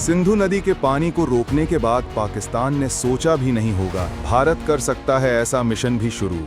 सिंधु नदी के पानी को रोकने के बाद पाकिस्तान ने सोचा भी नहीं होगा भारत कर सकता है ऐसा मिशन भी शुरू।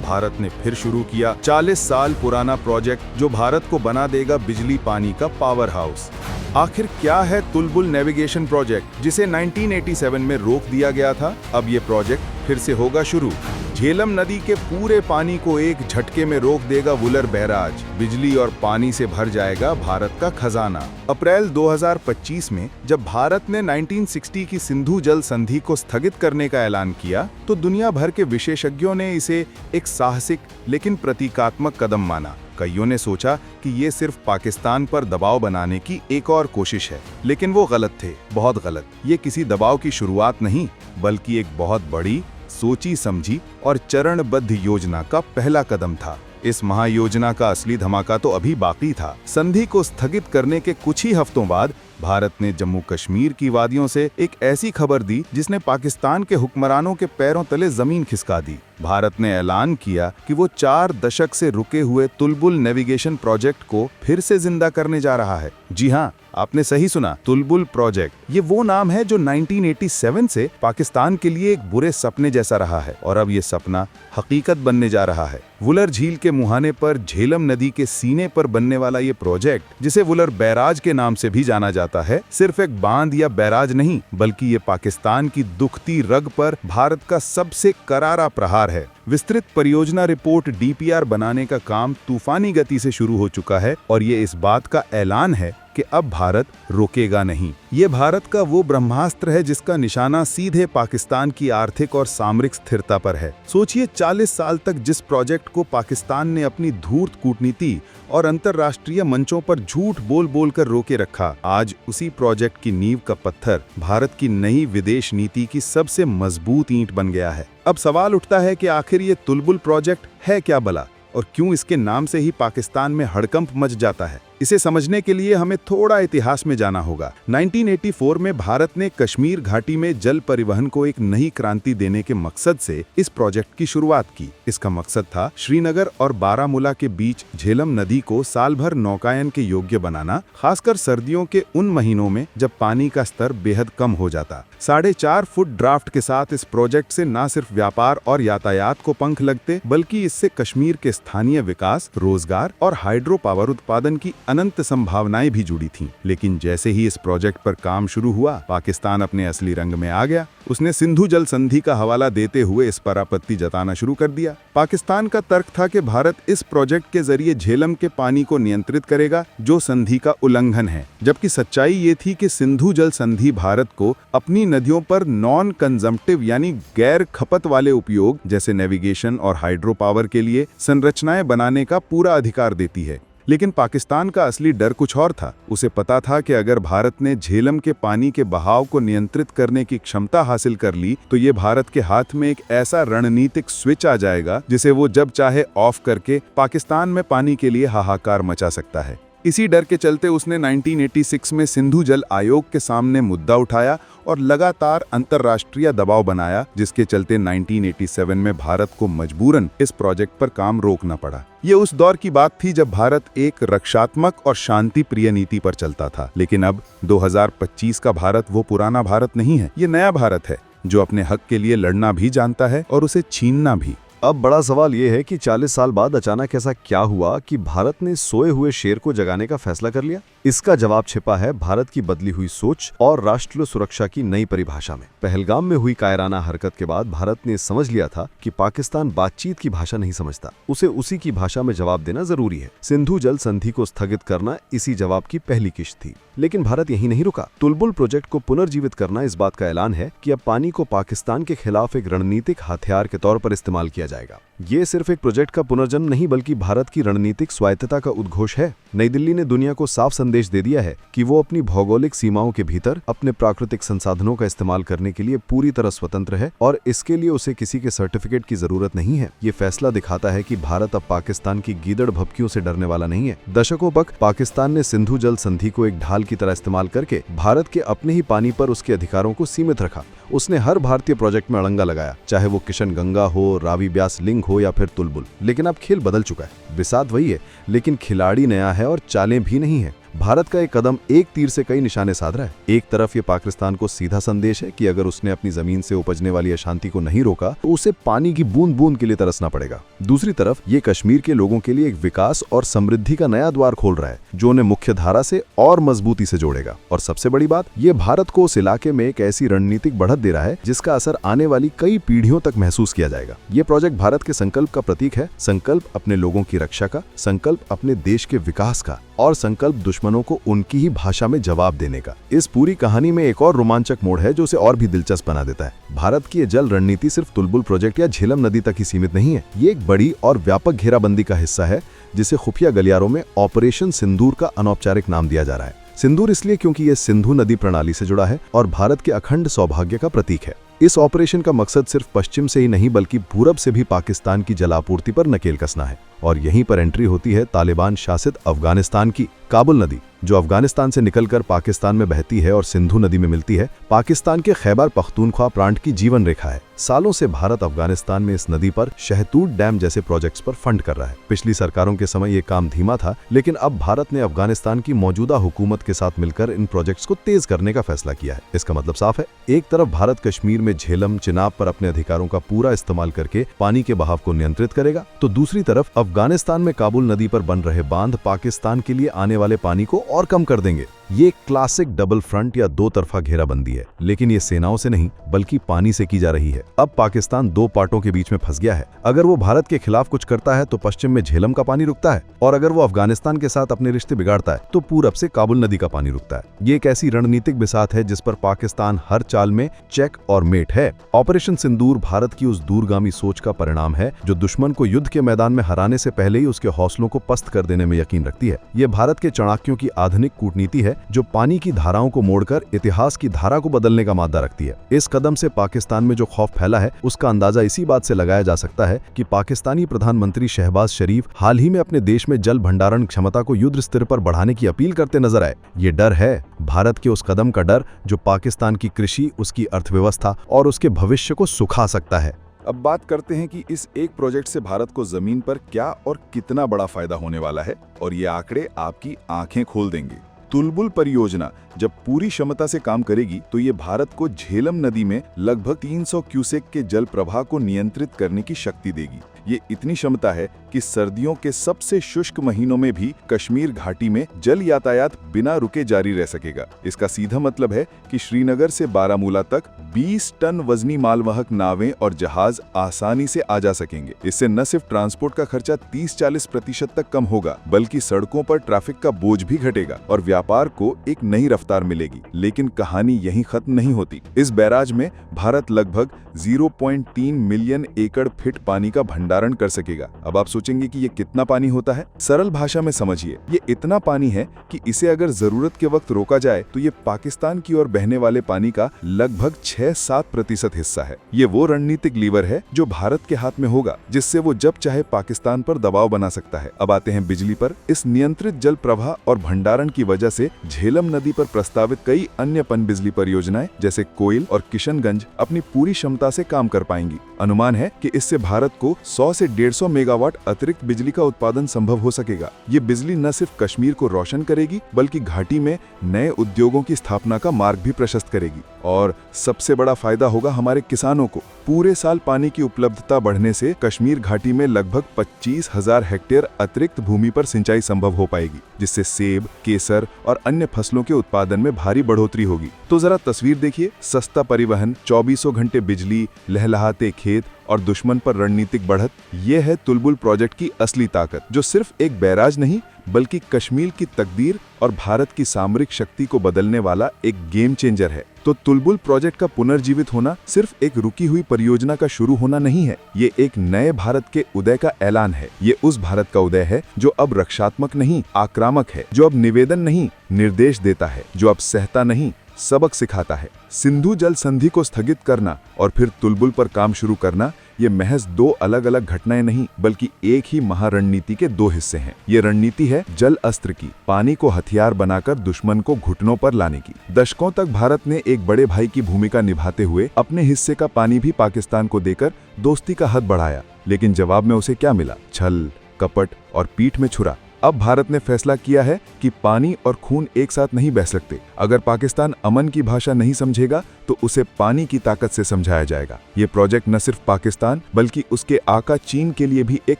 भारत ने फिर शुरू किया 40 साल पुराना प्रोजेक्ट जो भारत को बना देगा बिजली पानी का पावर हाउस। आखिर क्या है तुलबुल नेविगेशन प्रोजेक्ट जिसे 1987 में रोक दिया गया था? अब ये प्रोजेक्ट फिर से होगा शुरू। झेलम नदी के पूरे पानी को एक झटके में रोक देगा वुलर बैराज। बिजली और पानी से भर जाएगा भारत का खजाना। अप्रैल 2025 में जब भारत ने 1960 की सिंधु जल संधि को स्थगित करने का ऐलान किया तो दुनिया भर के विशेषज्ञों ने इसे एक साहसिक लेकिन प्रतीकात्मक कदम माना। कईयों ने सोचा कि ये सिर्फ पाकिस्तान पर दबाव बनाने की एक और कोशिश है, लेकिन वो गलत थे, बहुत गलत। ये किसी दबाव की शुरुआत नहीं, बल्कि एक बहुत बड़ी, सोची समझी और चरणबद्ध योजना का पहला कदम था। इस महायोजना का असली धमाका तो अभी बाकी था। संधि को स्थगित करने के कुछ ही हफ्तों बाद भारत ने जम्मू कश्मीर की वादियों से एक ऐसी खबर दी जिसने पाकिस्तान के हुक्मरानों के पैरों तले जमीन खिसका दी। भारत ने ऐलान किया कि वो 4 दशक से रुके हुए तुलबुल नेविगेशन प्रोजेक्ट को फिर से जिंदा करने जा रहा है। जी हाँ, आपने सही सुना, तुलबुल प्रोजेक्ट। ये वो नाम है जो 1987 से पाकिस्तान के लिए एक बुरे सपने जैसा रहा है और अब ये सपना हकीकत बनने जा रहा है। वुलर झील के मुहाने पर झेलम नदी के सीने पर बनने वाला ये प्रोजेक्ट, जिसे वुलर बैराज के नाम से भी जाना जाता है, सिर्फ एक बांध या बैराज नहीं, बल्कि ये पाकिस्तान की दुखती रग पर भारत का सबसे करारा प्रहार है। विस्तृत परियोजना रिपोर्ट DPR बनाने का काम तूफानी गति से शुरू हो चुका है और ये इस बात का ऐलान है कि अब भारत रुकेगा नहीं। ये भारत का वो ब्रह्मास्त्र है जिसका निशाना सीधे पाकिस्तान की आर्थिक और सामरिक स्थिरता पर है। सोचिए, 40 साल तक जिस प्रोजेक्ट को पाकिस्तान ने अपनी धूर्त कूटनीति और अंतर्राष्ट्रीय मंचों पर झूठ बोल बोल कर रोके रखा, आज उसी प्रोजेक्ट की नींव का पत्थर भारत की नई विदेश नीति की सबसे मजबूत ईंट बन गया है। अब सवाल उठता है कि आखिर ये तुलबुल प्रोजेक्ट है क्या भला, और क्यों इसके नाम से ही पाकिस्तान में हड़कंप मच जाता है? इसे समझने के लिए हमें थोड़ा इतिहास में जाना होगा। 1984 में भारत ने कश्मीर घाटी में जल परिवहन को एक नई क्रांति देने के मकसद से इस प्रोजेक्ट की शुरुआत की। इसका मकसद था श्रीनगर और बारामूला के बीच झेलम नदी को साल भर नौकायन के योग्य बनाना, खासकर सर्दियों के उन महीनों में जब पानी का स्तर बेहद कम हो जाता। 4.5 फुट ड्राफ्ट के साथ इस प्रोजेक्ट से न सिर्फ व्यापार और यातायात को पंख लगते, बल्कि इससे कश्मीर के स्थानीय विकास, रोजगार और हाइड्रो पावर उत्पादन की अनंत संभावनाएं भी जुड़ी थीं। लेकिन जैसे ही इस प्रोजेक्ट पर काम शुरू हुआ, पाकिस्तान अपने असली रंग में आ गया। उसने सिंधु जल संधि का हवाला देते हुए इस पर आपत्ति जताना शुरू कर दिया। पाकिस्तान का तर्क था कि भारत इस प्रोजेक्ट के जरिए झेलम के पानी को नियंत्रित करेगा, जो संधि का उल्लंघन है। जबकि सच्चाई ये थी कि सिंधु जल संधि भारत को अपनी नदियों पर नॉन कंजम्पटिव यानी गैर खपत वाले उपयोग जैसे नेविगेशन और हाइड्रो पावर के लिए संरचनाएं बनाने का पूरा अधिकार देती है। लेकिन पाकिस्तान का असली डर कुछ और था। उसे पता था कि अगर भारत ने झेलम के पानी के बहाव को नियंत्रित करने की क्षमता हासिल कर ली तो ये भारत के हाथ में एक ऐसा रणनीतिक स्विच आ जाएगा जिसे वो जब चाहे ऑफ करके पाकिस्तान में पानी के लिए हाहाकार मचा सकता है। इसी डर के चलते उसने 1986 में सिंधु जल आयोग के सामने मुद्दा उठाया और लगातार अंतर्राष्ट्रीय दबाव बनाया, जिसके चलते 1987 में भारत को मजबूरन इस प्रोजेक्ट पर काम रोकना पड़ा। ये उस दौर की बात थी जब भारत एक रक्षात्मक और शांति प्रिय नीति पर चलता था। लेकिन अब 2025 का भारत वो पुराना भारत नहीं है। ये नया भारत है जो अपने हक के लिए लड़ना भी जानता है और उसे छीनना भी। अब बड़ा सवाल ये है कि 40 साल बाद अचानक ऐसा क्या हुआ कि भारत ने सोए हुए शेर को जगाने का फैसला कर लिया? इसका जवाब छिपा है भारत की बदली हुई सोच और राष्ट्रीय सुरक्षा की नई परिभाषा में। पहलगाम में हुई कायराना हरकत के बाद भारत ने समझ लिया था कि पाकिस्तान बातचीत की भाषा नहीं समझता, उसे उसी की भाषा में जवाब देना जरूरी है। सिंधु जल संधि को स्थगित करना इसी जवाब की पहली किश्त थी। लेकिन भारत यही नहीं रुका। तुलबुल प्रोजेक्ट को पुनर्जीवित करना इस बात का ऐलान है कि अब पानी को पाकिस्तान के खिलाफ एक रणनीतिक हथियार के तौर पर इस्तेमाल किया जाएगा। ये सिर्फ एक प्रोजेक्ट का पुनर्जन्म नहीं, बल्कि भारत की रणनीतिक स्वायत्तता का उद्घोष है। नई दिल्ली ने दुनिया को साफ संदेश दे दिया है कि वो अपनी भौगोलिक सीमाओं के भीतर अपने प्राकृतिक संसाधनों का इस्तेमाल करने के लिए पूरी तरह स्वतंत्र है और इसके लिए उसे किसी के सर्टिफिकेट की जरूरत नहीं है। ये फैसला दिखाता है कि भारत अब पाकिस्तान की गीदड़ भभकियों से डरने वाला नहीं है। दशकों तक पाकिस्तान ने सिंधु जल संधि को एक ढाल की तरह इस्तेमाल करके भारत के अपने ही पानी पर उसके अधिकारों को सीमित रखा। उसने हर भारतीय प्रोजेक्ट में अड़ंगा लगाया, चाहे वो किशन गंगा हो, रावी ब्यास लिंक हो या फिर तुलबुल। लेकिन अब खेल बदल चुका है। बिसात वही है, लेकिन खिलाड़ी नया है और चालें भी नहीं है। भारत का एक कदम एक तीर से कई निशाने साध रहा है। एक तरफ ये पाकिस्तान को सीधा संदेश है कि अगर उसने अपनी जमीन से उपजने वाली अशांति को नहीं रोका तो उसे पानी की बूंद बूंद के लिए तरसना पड़ेगा। दूसरी तरफ ये कश्मीर के लोगों के लिए एक विकास और समृद्धि का नया द्वार खोल रहा है जो उन्हें मुख्य धारा से और मजबूती से जोड़ेगा। और सबसे बड़ी बात, ये भारत को उस इलाके में एक ऐसी रणनीतिक बढ़त दे रहा है जिसका असर आने वाली कई पीढ़ियों तक महसूस किया जाएगा। ये प्रोजेक्ट भारत के संकल्प का प्रतीक है, संकल्प अपने लोगों की रक्षा का, संकल्प अपने देश के विकास का और संकल्प दुश्मनों को उनकी ही भाषा में जवाब देने का। इस पूरी कहानी में एक और रोमांचक मोड़ है जो उसे और भी दिलचस्प बना देता है। भारत की ये जल रणनीति सिर्फ तुलबुल प्रोजेक्ट या झेलम नदी तक ही सीमित नहीं है। ये एक बड़ी और व्यापक घेराबंदी का हिस्सा है जिसे खुफिया गलियारों में ऑपरेशन सिंदूर का अनौपचारिक नाम दिया जा रहा है। सिंदूर इसलिए क्योंकि यह सिंधु नदी प्रणाली से जुड़ा है और भारत के अखंड सौभाग्य का प्रतीक है। इस ऑपरेशन का मकसद सिर्फ पश्चिम से ही नहीं बल्कि पूरब से भी पाकिस्तान की जलापूर्ति पर नकेल कसना है। और यहीं पर एंट्री होती है तालिबान शासित अफगानिस्तान की। काबुल नदी, जो अफगानिस्तान से निकलकर पाकिस्तान में बहती है और सिंधु नदी में मिलती है, पाकिस्तान के खैबर पख्तूनख्वा प्रांत की जीवन रेखा है। सालों से भारत अफगानिस्तान में इस नदी पर शहतूत डैम जैसे प्रोजेक्ट्स पर फंड कर रहा है। पिछली सरकारों के समय ये काम धीमा था, लेकिन अब भारत ने अफगानिस्तान की मौजूदा हुकूमत के साथ मिलकर इन प्रोजेक्ट्स को तेज करने का फैसला किया है। इसका मतलब साफ है, एक तरफ भारत कश्मीर में झेलम चिनाब पर अपने अधिकारों का पूरा इस्तेमाल करके पानी के बहाव को नियंत्रित करेगा, तो दूसरी तरफ अफगानिस्तान में काबुल नदी पर बन रहे बांध पाकिस्तान के लिए आने वाले पानी को और कम कर देंगे। ये क्लासिक डबल फ्रंट या दो तरफा घेराबंदी है, लेकिन ये सेनाओं से नहीं बल्कि पानी से की जा रही है। अब पाकिस्तान दो पार्टों के बीच में फंस गया है। अगर वो भारत के खिलाफ कुछ करता है तो पश्चिम में झेलम का पानी रुकता है, और अगर वो अफगानिस्तान के साथ अपने रिश्ते बिगाड़ता है तो पूरब से काबुल नदी का पानी रुकता है। ये एक ऐसी रणनीतिक बिसात है जिस पर पाकिस्तान हर चाल में चेक और मेट है। ऑपरेशन सिंदूर भारत की उस दूरगामी सोच का परिणाम है जो दुश्मन को युद्ध के मैदान में हराने से पहले ही उसके हौसलों को पस्त कर देने में यकीन रखती है। ये भारत के चाणक्यों की आधुनिक कूटनीति है जो पानी की धाराओं को मोड़कर इतिहास की धारा को बदलने का मादा रखती है। इस कदम से पाकिस्तान में जो खौफ फैला है उसका अंदाजा इसी बात से लगाया जा सकता है कि पाकिस्तानी प्रधानमंत्री शहबाज शरीफ हाल ही में अपने देश में जल भंडारण क्षमता को युद्ध स्तर पर बढ़ाने की अपील करते नजर आए। ये डर है भारत के उस कदम का डर जो पाकिस्तान की कृषि, उसकी अर्थव्यवस्था और उसके भविष्य को सुखा सकता है। अब बात करते हैं कि इस एक प्रोजेक्ट से भारत को जमीन पर क्या और कितना बड़ा फायदा होने वाला है, और ये आंकड़े आपकी आंखें खोल देंगे। तुलबुल परियोजना जब पूरी क्षमता से काम करेगी तो ये भारत को झेलम नदी में लगभग 300 क्यूसेक के जल प्रवाह को नियंत्रित करने की शक्ति देगी। ये इतनी क्षमता है कि सर्दियों के सबसे शुष्क महीनों में भी कश्मीर घाटी में जल यातायात बिना रुके जारी रह सकेगा। इसका सीधा मतलब है कि श्रीनगर से बारामूला तक 20 टन वजनी मालवाहक नावें और जहाज आसानी से आ जा सकेंगे। इससे न सिर्फ ट्रांसपोर्ट का खर्चा 30-40% तक कम होगा, बल्कि सड़कों पर ट्रैफिक का बोझ भी घटेगा और व्यापार को एक नई रफ्तार मिलेगी। लेकिन कहानी यहीं खत्म नहीं होती। इस बैराज में भारत लगभग 0.3 मिलियन एकड़ फीट पानी का भंडारण कर सकेगा। अब आप सोचेंगे कि ये कितना पानी होता है? सरल भाषा में समझिए, ये इतना पानी है कि इसे अगर जरूरत के वक्त रोका जाए तो ये पाकिस्तान की ओर बहने वाले पानी का लगभग 6-7% हिस्सा है। ये वो रणनीतिक लीवर है जो भारत के हाथ में होगा, जिससे वो जब चाहे पाकिस्तान पर दबाव बना सकता है। अब आते हैं बिजली पर। इस नियंत्रित जल प्रवाह और भंडारण की वजह से झेलम नदी पर प्रस्तावित कई अन्य पनबिजली परियोजनाएं जैसे कोयल और किशनगंज अपनी पूरी क्षमता से काम कर पाएंगी। अनुमान है कि इससे भारत को 100 से 150 मेगावाट अतिरिक्त बिजली का उत्पादन संभव हो सकेगा। ये बिजली न सिर्फ कश्मीर को रोशन करेगी बल्कि घाटी में नए उद्योगों की स्थापना का मार्ग भी प्रशस्त करेगी। और सबसे बड़ा फायदा होगा हमारे किसानों को। पूरे साल पानी की उपलब्धता बढ़ने से कश्मीर घाटी में लगभग 25,000 हेक्टेयर अतिरिक्त भूमि पर सिंचाई संभव हो पाएगी, जिससे सेब, केसर और अन्य फसलों के उत्पादन में भारी बढ़ोतरी होगी। तो जरा तस्वीर देखिए, सस्ता परिवहन, 24 घंटे बिजली, लहलहाते खेत और दुश्मन पर रणनीतिक बढ़त। ये है तुलबुल प्रोजेक्ट की असली ताकत, जो सिर्फ एक बैराज नहीं बल्कि कश्मीर की तकदीर और भारत की सामरिक शक्ति को बदलने वाला एक गेम चेंजर है। तो तुलबुल प्रोजेक्ट का पुनर्जीवित होना सिर्फ एक रुकी हुई परियोजना का शुरू होना नहीं है, ये एक नए भारत के उदय का ऐलान है। ये उस भारत का उदय है जो अब रक्षात्मक नहीं आक्रामक है, जो अब निवेदन नहीं निर्देश देता है, जो अब सहता नहीं सबक सिखाता है। सिंधु जल संधि को स्थगित करना और फिर तुलबुल पर काम शुरू करना, ये महज दो अलग अलग घटनाएं नहीं बल्कि एक ही महारणनीति के दो हिस्से हैं। ये रणनीति है जल अस्त्र की, पानी को हथियार बनाकर दुश्मन को घुटनों पर लाने की। दशकों तक भारत ने एक बड़े भाई की भूमिका निभाते हुए अपने हिस्से का पानी भी पाकिस्तान को देकर दोस्ती का हद बढ़ाया, लेकिन जवाब में उसे क्या मिला? छल, कपट और पीठ में छुरा। अब भारत ने फैसला किया है कि पानी और खून एक साथ नहीं बह सकते। अगर पाकिस्तान अमन की भाषा नहीं समझेगा तो उसे पानी की ताकत से समझाया जाएगा। ये प्रोजेक्ट न सिर्फ पाकिस्तान बल्कि उसके आका चीन के लिए भी एक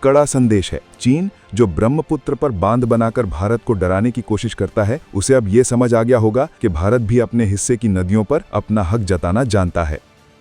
कड़ा संदेश है। चीन जो ब्रह्मपुत्र पर बांध बनाकर भारत को डराने की कोशिश करता है, उसे अब ये समझ आ गया होगा कि भारत भी अपने हिस्से की नदियों पर अपना हक जताना जानता है।